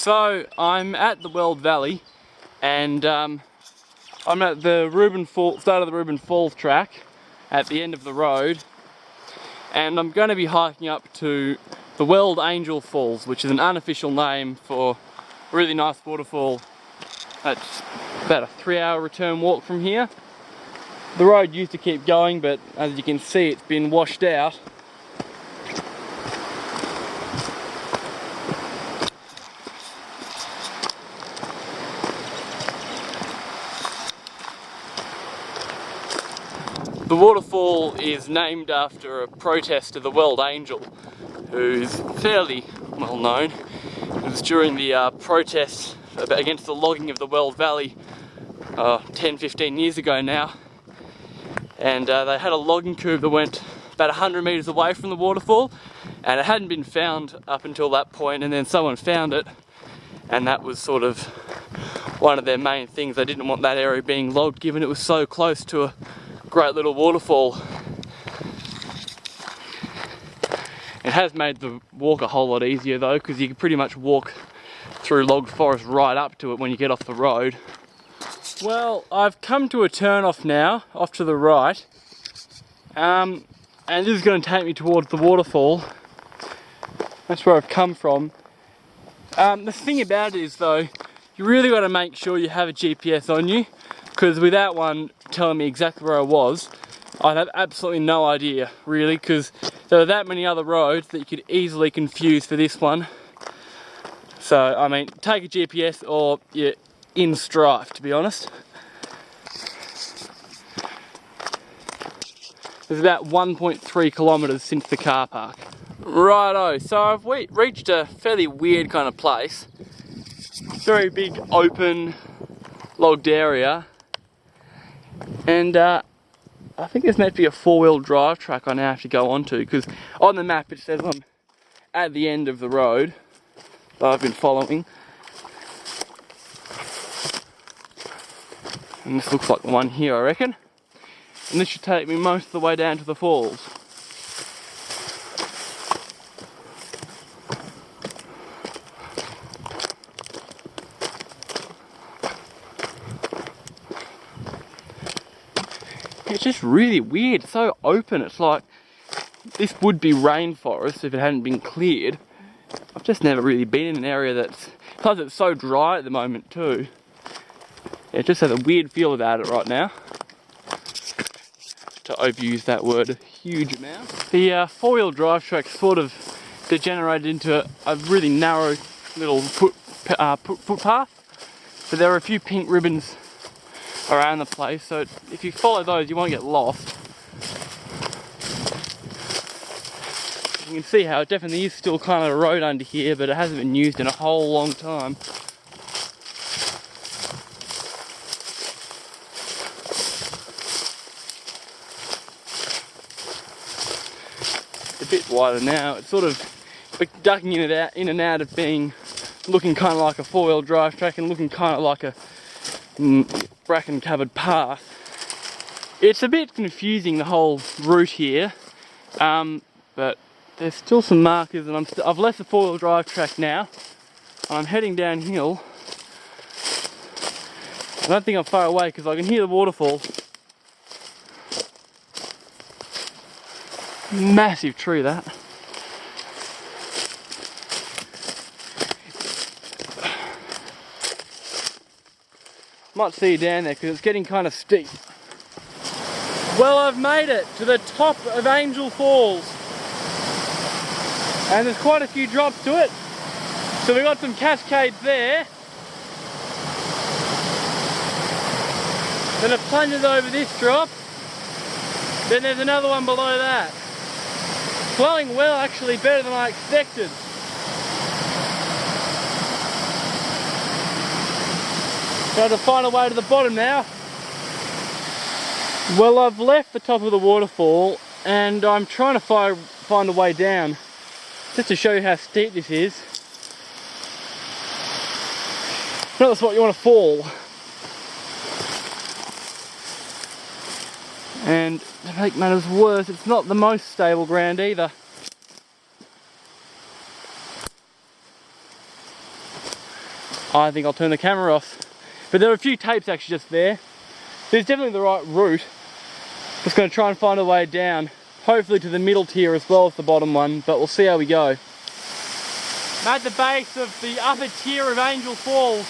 So I'm at the Weld Valley, and I'm at the start of the Reuben Falls track at the end of the road, and I'm going to be hiking up to the Weld Angel Falls, which is an unofficial name for a really nice waterfall. That's about a 3-hour return walk from here. The road used to keep going, but as you can see, it's been washed out. The waterfall is named after a protester, the Weld Angel, who's fairly well known. It was during the protests against the logging of the Weld Valley 10-15 years ago now, and they had a logging coupe that went about 100 metres away from the waterfall, and it hadn't been found up until that point, and then someone found it, and that was sort of one of their main things. They didn't want that area being logged, given it was so close to a great little waterfall. It has made the walk a whole lot easier though, because you can pretty much walk through log forest right up to it when you get off the road. Well, I've come to a turn off now, off to the right, and this is going to take me towards the waterfall. That's where I've come from. The thing about it is though, you really got to make sure you have a GPS on you, because without one telling me exactly where I was, I'd have absolutely no idea, really, because there are that many other roads that you could easily confuse for this one. So, I mean, take a GPS or you're in strife, to be honest. There's about 1.3 kilometres since the car park. Righto, so I've reached a fairly weird kind of place. Very big, open, logged area. And I think there's meant to be a 4-wheel drive track I now have to go onto, because on the map it says I'm at the end of the road that I've been following. And this looks like the one here, I reckon. And this should take me most of the way down to the falls. It's just really weird, it's so open. It's like, this would be rainforest if it hadn't been cleared. I've just never really been in an area that's, plus it's so dry at the moment too. It just has a weird feel about it right now. To overuse that word a huge amount. The 4-wheel drive track sort of degenerated into a really narrow little footpath. So there are a few pink ribbons around the place, so if you follow those you won't get lost. You can see how it definitely is still kind of a road under here, but it hasn't been used in a whole long time. It's a bit wider now. It's sort of ducking in and out of being, looking kind of like a 4-wheel drive track and looking kind of like a bracken covered path. It's a bit confusing, the whole route here, but there's still some markers, and I've left the 4-wheel drive track now and I'm heading downhill. I don't think I'm far away because I can hear the waterfall. Massive tree, that. Might see you down there because it's getting kind of steep. Well, I've made it to the top of Angel Falls, and there's quite a few drops to it. So we've got some cascades there, then it plunges over this drop, then there's another one below that. Flowing well, actually better than I expected. Got to find a way to the bottom now. Well, I've left the top of the waterfall and I'm trying to find a way down, just to show you how steep this is. Not the spot you want to fall. And to make matters worse, it's not the most stable ground either. I think I'll turn the camera off. But there are a few tapes actually just there. There's definitely the right route. Just going to try and find a way down, hopefully to the middle tier as well as the bottom one, but we'll see how we go. I'm at the base of the upper tier of Angel Falls.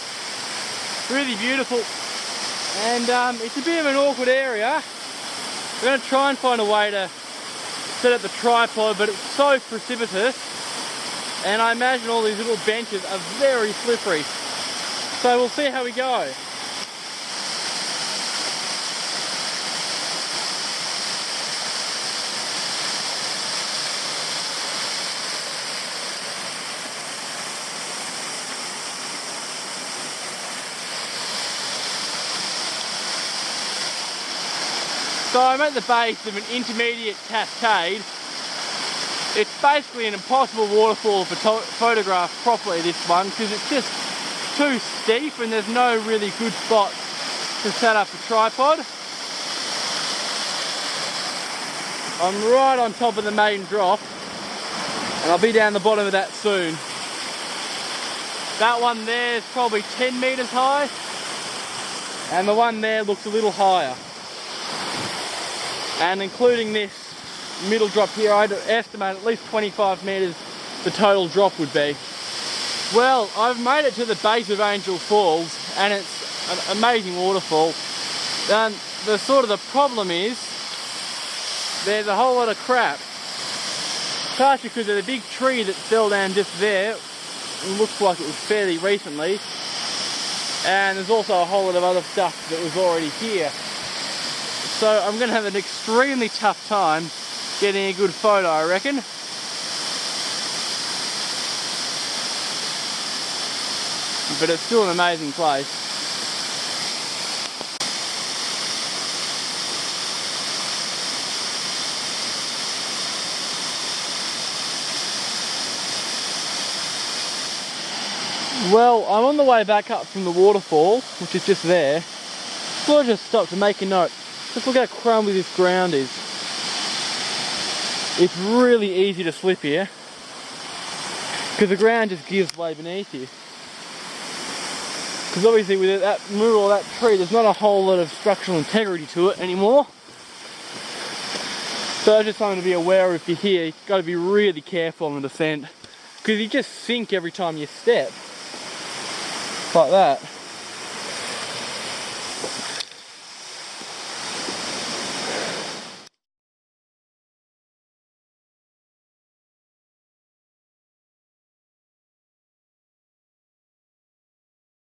Really beautiful. And it's a bit of an awkward area. We're going to try and find a way to set up the tripod, but it's so precipitous. And I imagine all these little benches are very slippery. So we'll see how we go. So I'm at the base of an intermediate cascade. It's basically an impossible waterfall to photograph properly, this one, because it's just too steep and there's no really good spot to set up a tripod. I'm right on top of the main drop and I'll be down the bottom of that soon. That one there is probably 10 meters high and the one there looks a little higher. And including this middle drop here, I'd estimate at least 25 meters the total drop would be. Well, I've made it to the base of Angel Falls and it's an amazing waterfall. The problem is there's a whole lot of crap. Partially because of the big tree that fell down just there. It looks like it was fairly recently. And there's also a whole lot of other stuff that was already here. So I'm going to have an extremely tough time getting a good photo, I reckon. But it's still an amazing place. Well, I'm on the way back up from the waterfall, which is just there. So I just stopped to make a note. Just look how crumbly this ground is. It's really easy to slip here because the ground just gives way beneath you. Because obviously with that mural, that tree, there's not a whole lot of structural integrity to it anymore. So that's just something to be aware of if you're here. You've got to be really careful on the descent because you just sink every time you step. Like that.